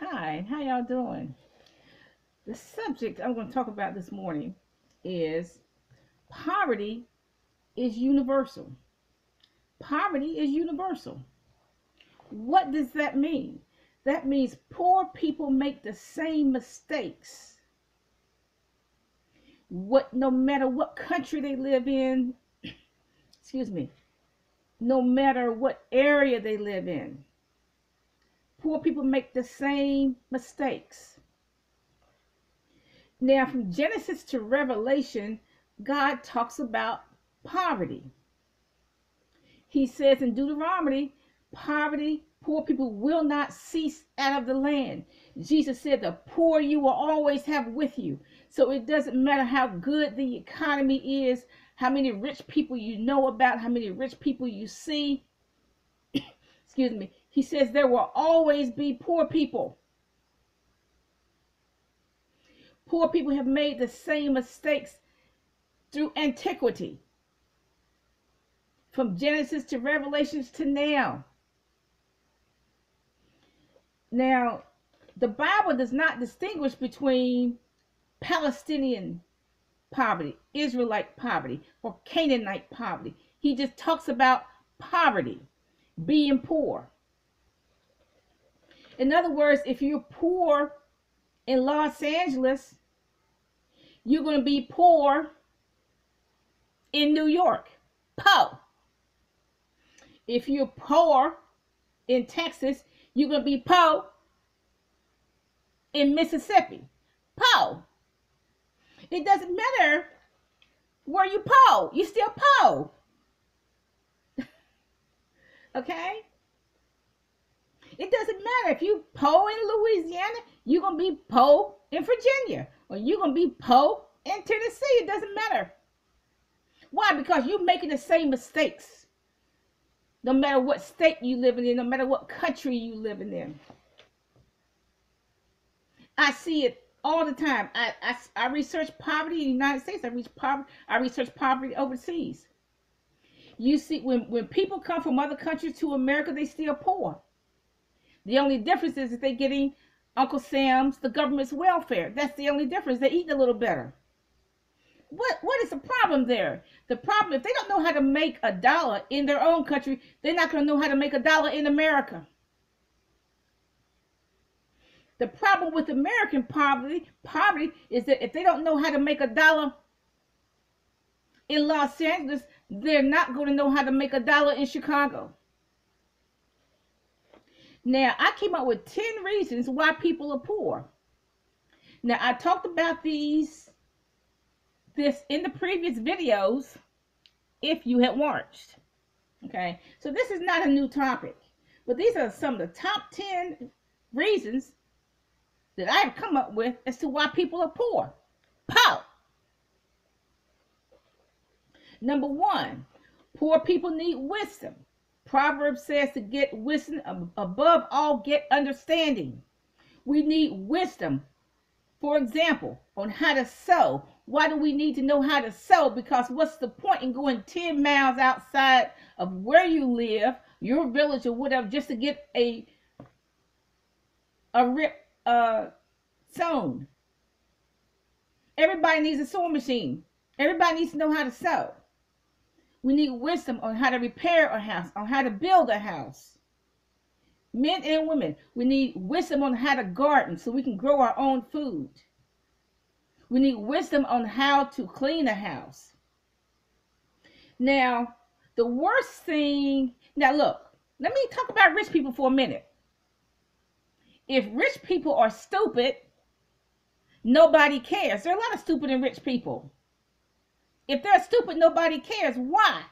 Hi, how y'all doing? The subject I'm going to talk about this morning is poverty is universal. Poverty is universal. What does that mean? That means poor people make the same mistakes. No matter what country they live in, excuse me, no matter what area they live in, poor people make the same mistakes. Now, from Genesis to Revelation, God talks about poverty. He says in Deuteronomy, poor people will not cease out of the land. Jesus said, the poor you will always have with you. So it doesn't matter how good the economy is, how many rich people you know about, how many rich people you see. Excuse me. He says there will always be poor people. Poor people have made the same mistakes through antiquity, from Genesis to Revelations to now. Now, the Bible does not distinguish between Palestinian poverty, Israelite poverty, or Canaanite poverty. He just talks about poverty, being poor. In other words, if you're poor in Los Angeles, you're going to be poor in New York. Po. If you're poor in Texas, you're going to be po in Mississippi. Po. It doesn't matter where you po. You still po. Okay? It doesn't matter if you po in Louisiana, you're going to be po in Virginia, or you're going to be po in Tennessee. It doesn't matter. Why? Because you're making the same mistakes. No matter what state you live in, no matter what country you live in. I see it all the time. I research poverty in the United States. I research poverty overseas. You see, when people come from other countries to America, they still poor. The only difference is that they're getting Uncle Sam's, the government's welfare. That's the only difference. They're eating a little better. What is the problem there? The problem, if they don't know how to make a dollar in their own country, they're not going to know how to make a dollar in America. The problem with American poverty is that if they don't know how to make a dollar in Los Angeles, they're not going to know how to make a dollar in Chicago. Now, I came up with 10 reasons why people are poor. Now, I talked about this in the previous videos, if you had watched. Okay, so this is not a new topic, but these are some of the top 10 reasons that I've come up with as to why people are poor. Pow! Number 1, poor people need wisdom. Proverbs says to get wisdom, above all, get understanding. We need wisdom. For example, on how to sew. Why do we need to know how to sew? Because what's the point in going 10 miles outside of where you live, your village or whatever, just to get a rip sewn? Everybody needs a sewing machine. Everybody needs to know how to sew. We need wisdom on how to repair a house, on how to build a house. Men and women, we need wisdom on how to garden so we can grow our own food. We need wisdom on how to clean a house. Now, the worst thing, now look, let me talk about rich people for a minute. If rich people are stupid, nobody cares. There are a lot of stupid and rich people. If they're stupid, nobody cares. Why?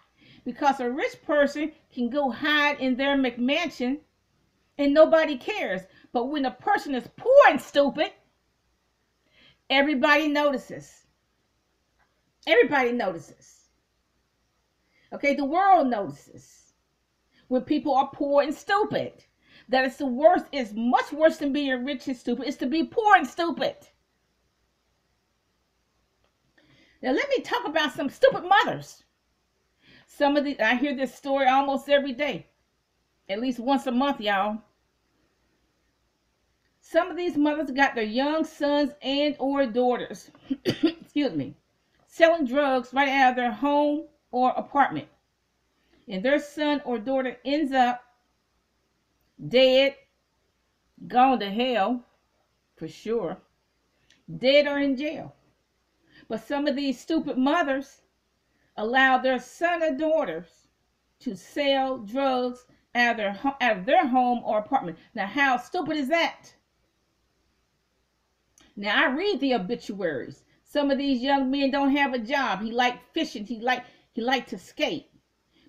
Because a rich person can go hide in their McMansion and nobody cares. But when a person is poor and stupid, everybody notices. Everybody notices. Okay, the world notices when people are poor and stupid. That is the worst. It's much worse than being rich and stupid. It's to be poor and stupid. Now let me talk about some stupid mothers. I hear this story almost every day, at least once a month, y'all. Some of these mothers got their young sons and or daughters, excuse me, selling drugs right out of their home or apartment. And their son or daughter ends up dead, gone to hell, for sure, dead or in jail. But some of these stupid mothers allow their son or daughters to sell drugs out of their home or apartment. Now, how stupid is that? Now, I read the obituaries. Some of these young men don't have a job. He liked fishing. He liked to skate.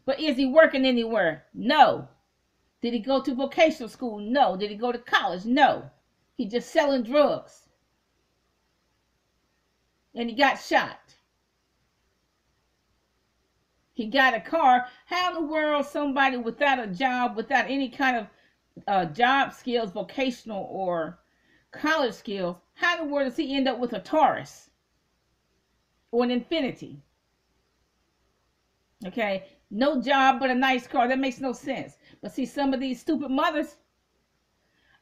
But is he working anywhere? No. Did he go to vocational school? No. Did he go to college? No. He just selling drugs. And he got shot. He got a car. How in the world somebody without a job, without any kind of job skills, vocational or college skills, how in the world does he end up with a Taurus or an Infinity? Okay, no job but a nice car. That makes no sense. But see, some of these stupid mothers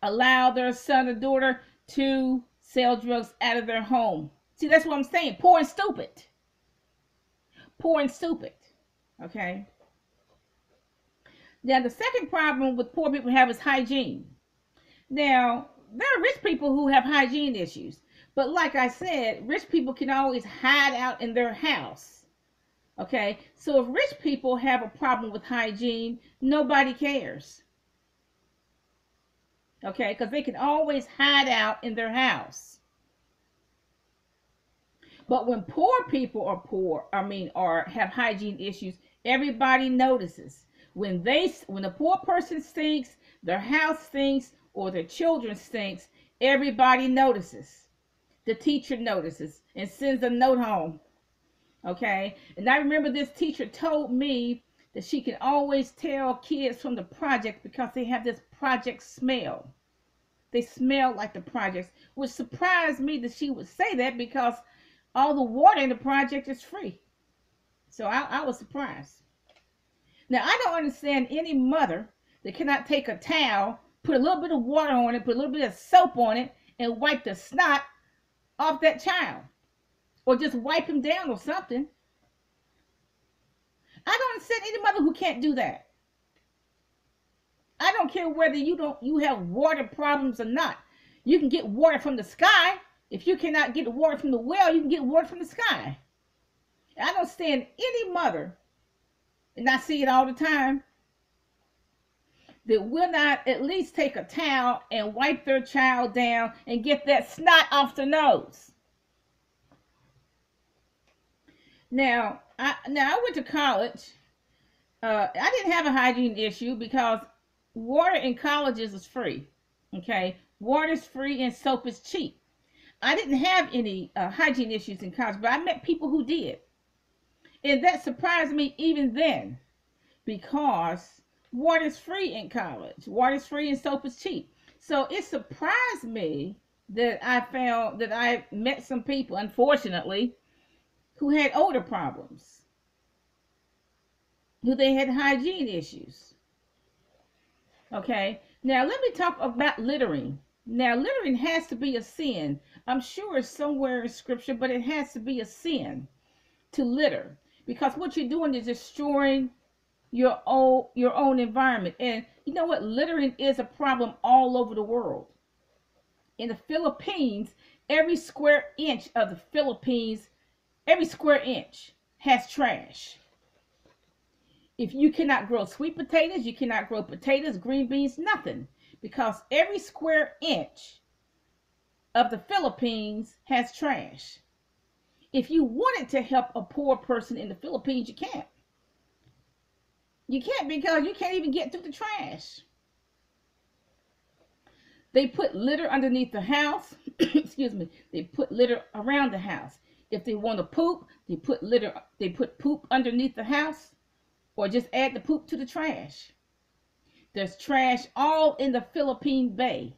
allow their son or daughter to sell drugs out of their home. See, that's what I'm saying. Poor and stupid. Poor and stupid. Okay. Now, the second problem with poor people have is hygiene. Now, there are rich people who have hygiene issues. But like I said, rich people can always hide out in their house. Okay. So if rich people have a problem with hygiene, nobody cares. Okay. Because they can always hide out in their house. But when poor people are have hygiene issues, everybody notices. When a poor person stinks, their house stinks, or their children stinks, everybody notices. The teacher notices and sends a note home. Okay? And I remember this teacher told me that she can always tell kids from the project because they have this project smell. They smell like the projects, which surprised me that she would say that because all the water in the project is free. So I was surprised. Now, I don't understand any mother that cannot take a towel, put a little bit of water on it, put a little bit of soap on it, and wipe the snot off that child. Or just wipe him down or something. I don't understand any mother who can't do that. I don't care whether you have water problems or not. You can get water from the sky. If you cannot get water from the well, you can get water from the sky. I don't understand any mother, and I see it all the time, that will not at least take a towel and wipe their child down and get that snot off the nose. Now I went to college. I didn't have a hygiene issue because water in colleges is free. Okay, water is free and soap is cheap. I didn't have any hygiene issues in college, but I met people who did. And that surprised me even then, because water is free in college. Water is free and soap is cheap. So it surprised me that I met some people, unfortunately, who had odor problems, who they had hygiene issues. Okay, now let me talk about littering. Now, littering has to be a sin. I'm sure it's somewhere in scripture, but it has to be a sin to litter, because what you're doing is destroying your own environment. And you know what? Littering is a problem all over the world. In the Philippines, every square inch of the Philippines, every square inch has trash. If you cannot grow sweet potatoes, you cannot grow potatoes, green beans, nothing. Because every square inch of the Philippines has trash. If you wanted to help a poor person in the Philippines, you can't. You can't, because you can't even get through the trash. They put litter underneath the house. Excuse me. They put litter around the house. If they want to poop, they put poop underneath the house, or just add the poop to the trash. There's trash all in the Philippine Bay.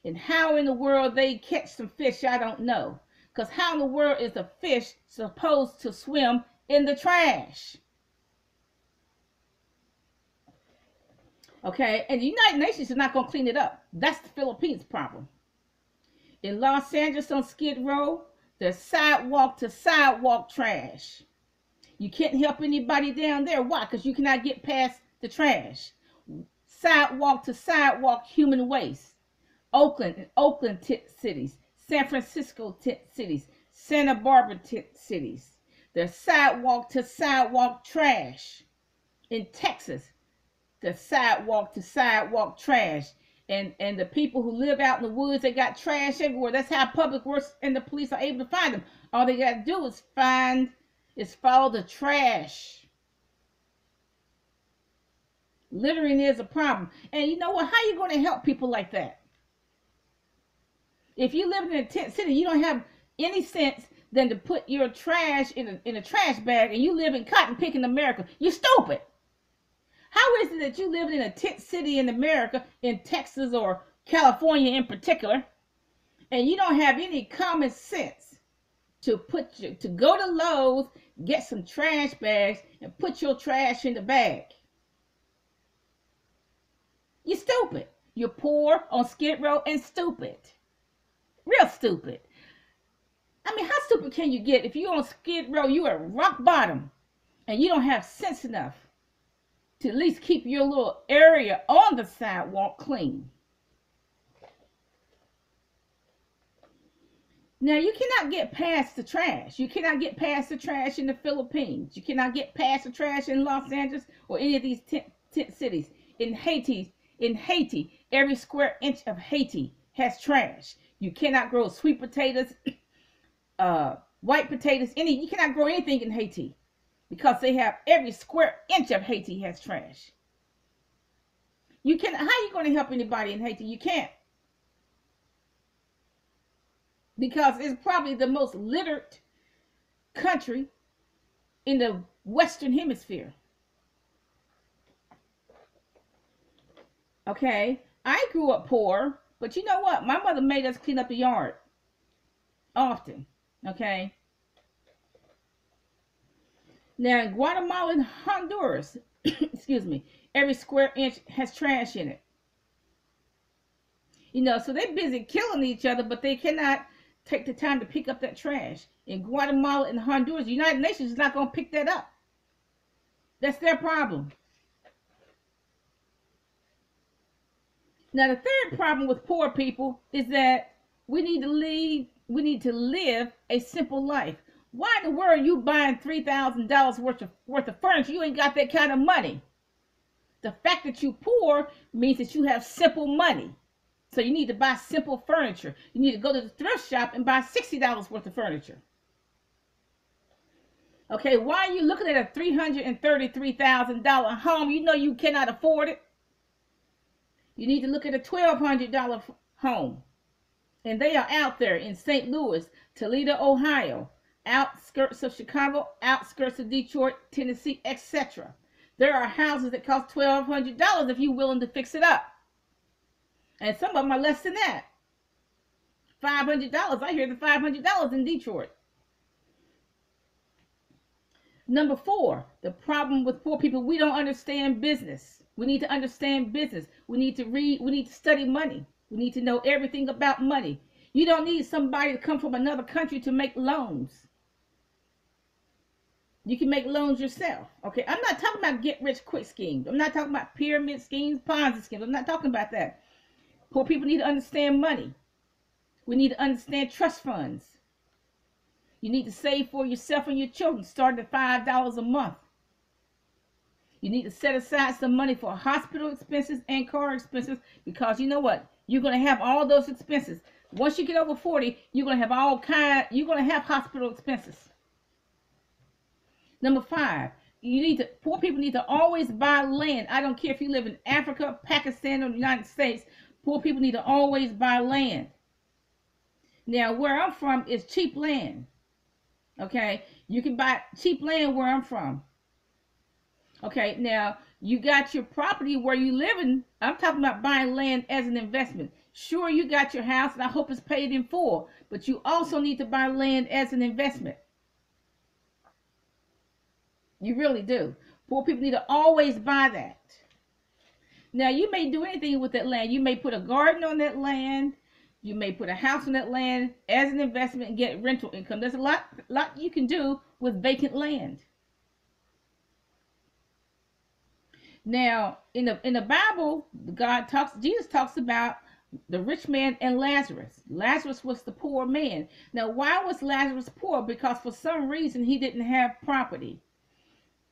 And how in the world they catch some fish, I don't know. Because how in the world is a fish supposed to swim in the trash? Okay, and the United Nations is not going to clean it up. That's the Philippines' problem. In Los Angeles on Skid Row, there's sidewalk to sidewalk trash. You can't help anybody down there. Why? Because you cannot get past the trash. Sidewalk to sidewalk human waste. Oakland tent cities, San Francisco tent cities, Santa Barbara tent cities. There's sidewalk to sidewalk trash. In Texas, the sidewalk to sidewalk trash. And the people who live out in the woods, they got trash everywhere. That's how public works and the police are able to find them. All they got to do is follow the trash. Littering is a problem. And you know what? How are you going to help people like that? If you live in a tent city, you don't have any sense than to put your trash in a trash bag, and you live in cotton picking America. You're stupid. How is it that you live in a tent city in America, in Texas or California in particular, and you don't have any common sense to go to Lowe's, get some trash bags, and put your trash in the bag? You're stupid. You're poor on Skid Row and stupid. Real stupid. I mean, how stupid can you get if you're on Skid Row, you're at rock bottom, and you don't have sense enough to at least keep your little area on the sidewalk clean? Now, you cannot get past the trash. You cannot get past the trash in the Philippines. You cannot get past the trash in Los Angeles or any of these tent cities. In Haiti, every square inch of Haiti has trash. You cannot grow sweet potatoes, white potatoes, you cannot grow anything in Haiti because they have every square inch of Haiti has trash. How are you going to help anybody in Haiti? You can't. Because it's probably the most littered country in the Western Hemisphere. Okay, I grew up poor, but you know what? My mother made us clean up the yard often. Okay. Now in Guatemala and Honduras, excuse me, every square inch has trash in it. You know, so they're busy killing each other, but they cannot take the time to pick up that trash. In Guatemala and Honduras, the United Nations is not going to pick that up. That's their problem. Now, the third problem with poor people is that we need to live a simple life. Why in the world are you buying $3,000 worth of furniture? You ain't got that kind of money. The fact that you're poor means that you have simple money. So you need to buy simple furniture. You need to go to the thrift shop and buy $60 worth of furniture. Okay, why are you looking at a $333,000 home? You know you cannot afford it. You need to look at a $1,200 home. And they are out there in St. Louis, Toledo, Ohio, outskirts of Chicago, outskirts of Detroit, Tennessee, etc. There are houses that cost $1,200 if you're willing to fix it up. And some of them are less than that. $500. I hear the $500 in Detroit. Number 4, the problem with poor people, we don't understand business. We need to understand business. We need to read. We need to study money. We need to know everything about money. You don't need somebody to come from another country to make loans. You can make loans yourself. Okay, I'm not talking about get rich quick schemes. I'm not talking about pyramid schemes, Ponzi schemes. I'm not talking about that. Poor people need to understand money. We need to understand trust funds. You need to save for yourself and your children, starting at $5 a month. You need to set aside some money for hospital expenses and car expenses, because you know what? You're going to have all those expenses. Once you get over 40, you're going to have you're going to have hospital expenses. Number 5, poor people need to always buy land. I don't care if you live in Africa, Pakistan, or the United States. Poor people need to always buy land. Now, where I'm from is cheap land. Okay, you can buy cheap land where I'm from. Okay, now you got your property where you live in. I'm talking about buying land as an investment. Sure, you got your house, and I hope it's paid in full, but you also need to buy land as an investment. You really do. Poor people need to always buy that. Now, you may do anything with that land. You may put a garden on that land. You may put a house on that land as an investment and get rental income. There's a lot you can do with vacant land. Now, in the Bible, Jesus talks about the rich man and Lazarus. Lazarus was the poor man. Now, why was Lazarus poor? Because for some reason he didn't have property.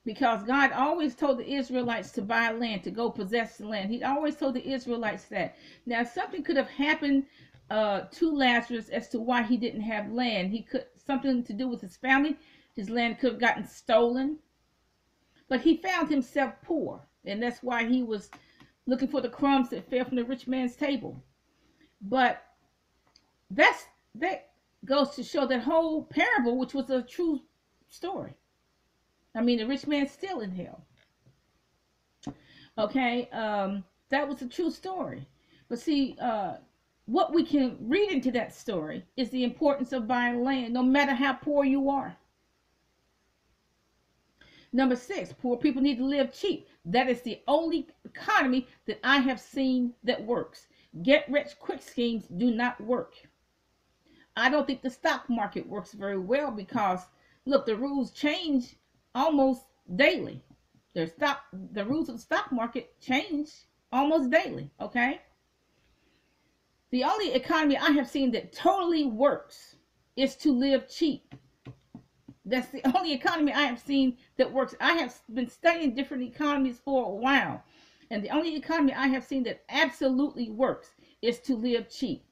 Because God always told the Israelites to buy land, to go possess the land. He always told the Israelites that. Now, something could have happened to Lazarus as to why he didn't have land. He could something to do with his family. His land could have gotten stolen. But he found himself poor, and that's why he was looking for the crumbs that fell from the rich man's table. But that goes to show that whole parable, which was a true story. I mean, the rich man's still in hell. Okay, that was a true story. But see, what we can read into that story is the importance of buying land, no matter how poor you are. Number 6, poor people need to live cheap. That is the only economy that I have seen that works. Get rich quick schemes do not work. I don't think the stock market works very well because, look, the rules change almost daily. The rules of the stock market change almost daily, okay? The only economy I have seen that totally works is to live cheap. That's the only economy I have seen that works. I have been studying different economies for a while. And the only economy I have seen that absolutely works is to live cheap.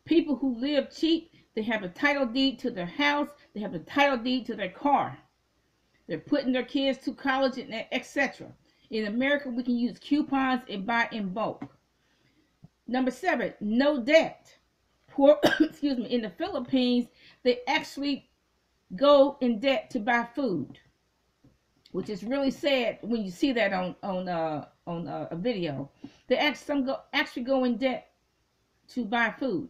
People who live cheap, they have a title deed to their house. They have a title deed to their car. They're putting their kids to college, and etc. In America, we can use coupons and buy in bulk. Number 7, no debt. Poor, excuse me, in the Philippines, they actually go in debt to buy food, which is really sad when you see that on a video. They actually go in debt to buy food.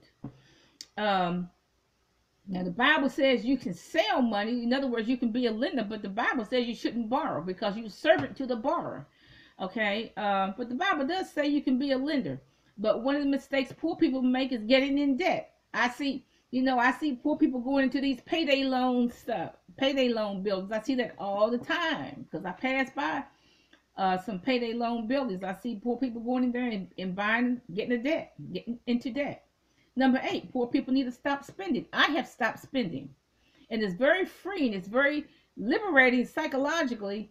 Now the Bible says you can sell money. In other words, you can be a lender, but the Bible says you shouldn't borrow because you're servant to the borrower. Okay, but the Bible does say you can be a lender. But one of the mistakes poor people make is getting in debt. I see poor people going into these payday loan buildings. I see that all the time because I pass by some payday loan buildings. I see poor people going in there and buying, getting into debt. Number 8, poor people need to stop spending. I have stopped spending. And it's very freeing. It's very liberating psychologically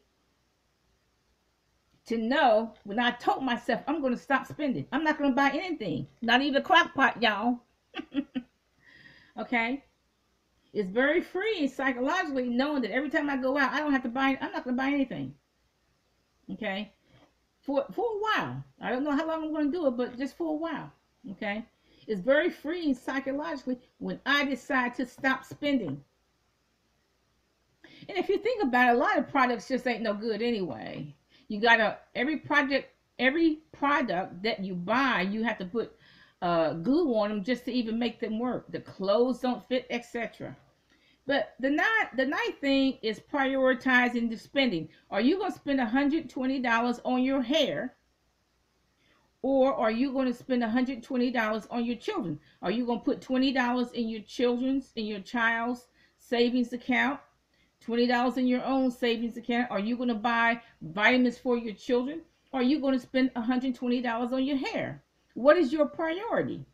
to know when I told myself I'm going to stop spending. I'm not going to buy anything. Not even a crock pot, y'all. Okay? It's very freeing psychologically knowing that every time I go out, I'm not going to buy anything. Okay? For a while. I don't know how long I'm going to do it, but just for a while. Okay? It's very freeing psychologically when I decide to stop spending. And if you think about it, a lot of products just ain't no good anyway. You gotta, every product that you buy, you have to put glue on them just to even make them work. The clothes don't fit, etc. But the ninth thing is prioritizing the spending. Are you going to spend $120 on your hair? Or are you going to spend $120 on your children? Are you going to put $20 in your child's savings account? $20 in your own savings account? Are you going to buy vitamins for your children? Or are you going to spend $120 on your hair? What is your priority?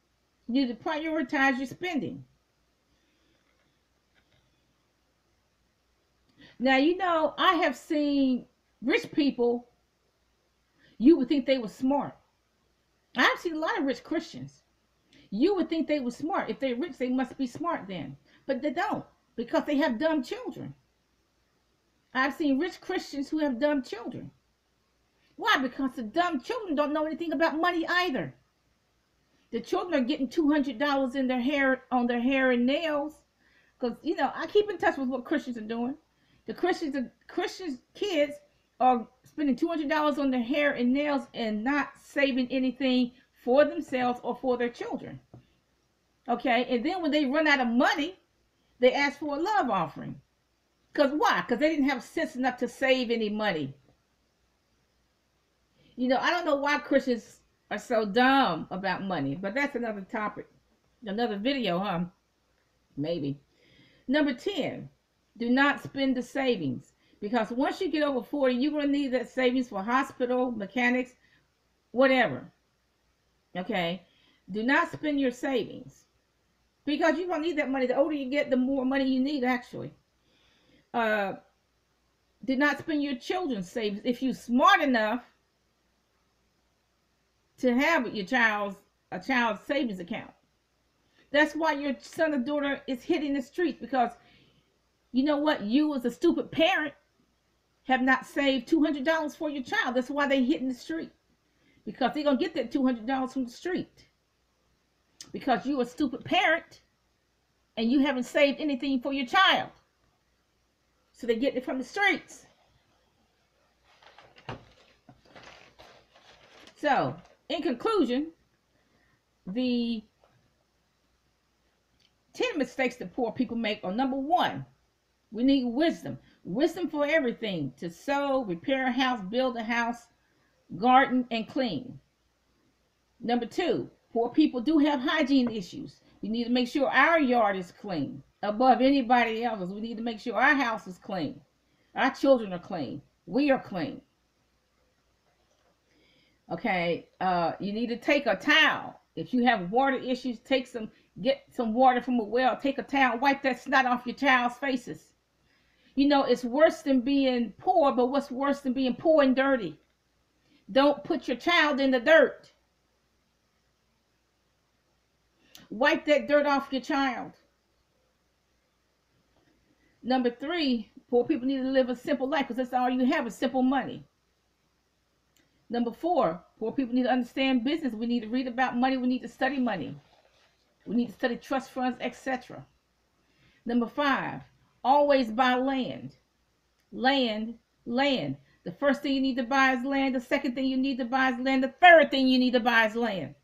You need to prioritize your spending. Now, I have seen rich people, you would think they were smart. I've seen a lot of rich Christians. You would think they were smart. If they're rich, they must be smart then. But they don't, because they have dumb children. I've seen rich Christians who have dumb children. Why? Because the dumb children don't know anything about money either. The children are getting $200 in their hair, on their hair and nails. Because, I keep in touch with what Christians are doing. The Christian kids are spending $200 on their hair and nails and not saving anything for themselves or for their children. Okay, and then when they run out of money, they ask for a love offering. Because why? Because they didn't have sense enough to save any money. I don't know why Christians are so dumb about money, but that's another topic. Another video, huh? Maybe. Number 10, do not spend the savings. Because once you get over 40, you're going to need that savings for hospital, mechanics, whatever. Okay? Do not spend your savings. Because you're going to need that money. The older you get, the more money you need, actually. Do not spend your children's savings. If you're smart enough to have a child's savings account. That's why your son or daughter is hitting the streets, because you know what? You as a stupid parent have not saved $200 for your child. That's why they hitting the street, because they're going to get that $200 from the street, because you're a stupid parent and you haven't saved anything for your child. So they get it from the streets. So, in conclusion, the 10 mistakes that poor people make are: number 1, we need wisdom. Wisdom for everything: to sew, repair a house, build a house, garden, and clean. Number 2, poor people do have hygiene issues. We need to make sure our yard is clean above anybody else's. We need to make sure our house is clean. Our children are clean. We are clean. Okay, you need to take a towel. If you have water issues, get some water from a well. Take a towel, wipe that snot off your child's faces. You know, it's worse than being poor, but what's worse than being poor and dirty? Don't put your child in the dirt. Wipe that dirt off your child. Number 3, poor people need to live a simple life, because that's all you have is simple money. Number 4, poor people need to understand business. We need to read about money. We need to study money. We need to study trust funds, etc. Number 5, always buy land. Land. The first thing you need to buy is land. The second thing you need to buy is land. The third thing you need to buy is land.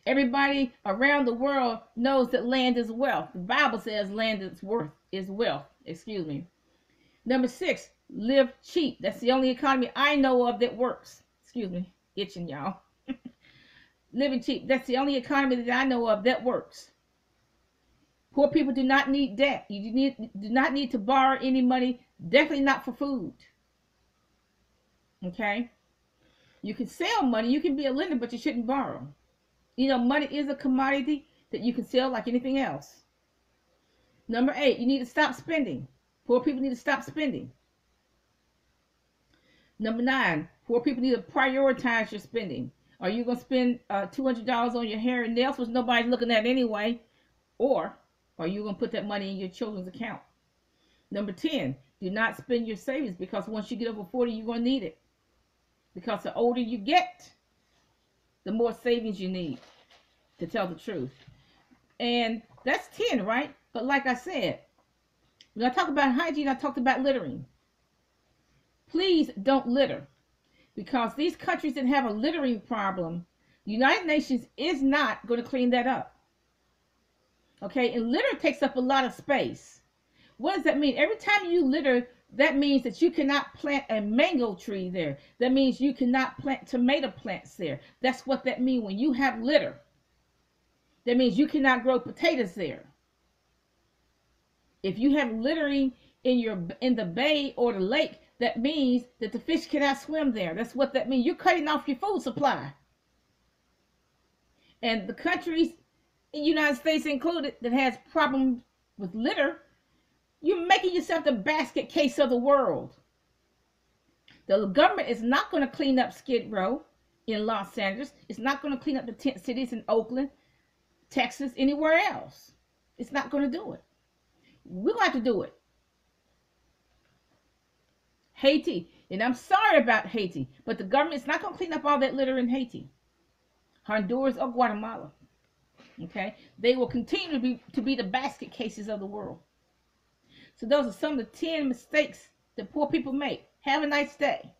Everybody around the world knows that land is wealth. The Bible says land is wealth. Excuse me. Number 6, live cheap. That's the only economy I know of that works. Excuse me, itching, y'all. Living cheap. That's the only economy that I know of that works. Poor people do not need debt. You do not need to borrow any money. Definitely not for food. Okay? You can sell money. You can be a lender, but you shouldn't borrow. You know, money is a commodity that you can sell like anything else. Number 8, you need to stop spending. Poor people need to stop spending. Number 9, poor people need to prioritize your spending. Are you going to spend $200 on your hair and nails, which nobody's looking at anyway? Or are you going to put that money in your children's account? Number 10, do not spend your savings, because once you get over 40, you're going to need it. Because the older you get, the more savings you need, to tell the truth. And that's 10, right? But like I said, when I talk about hygiene, I talked about littering. Please don't litter, because these countries that have a littering problem, the United Nations is not going to clean that up. Okay, and litter takes up a lot of space. What does that mean? Every time you litter, that means that you cannot plant a mango tree there. That means you cannot plant tomato plants there. That's what that means when you have litter. That means you cannot grow potatoes there. If you have littering in the bay or the lake, that means that the fish cannot swim there. That's what that means. You're cutting off your food supply. And the countries, United States included, that has problems with litter, you're making yourself the basket case of the world. The government is not going to clean up Skid Row in Los Angeles. It's not going to clean up the tent cities in Oakland, Texas, anywhere else. It's not going to do it. We're going to have to do it. Haiti, and I'm sorry about Haiti, but the government's not going to clean up all that litter in Haiti, Honduras, or Guatemala. Okay, they will continue to be the basket cases of the world. So those are some of the 10 mistakes that poor people make. Have a nice day.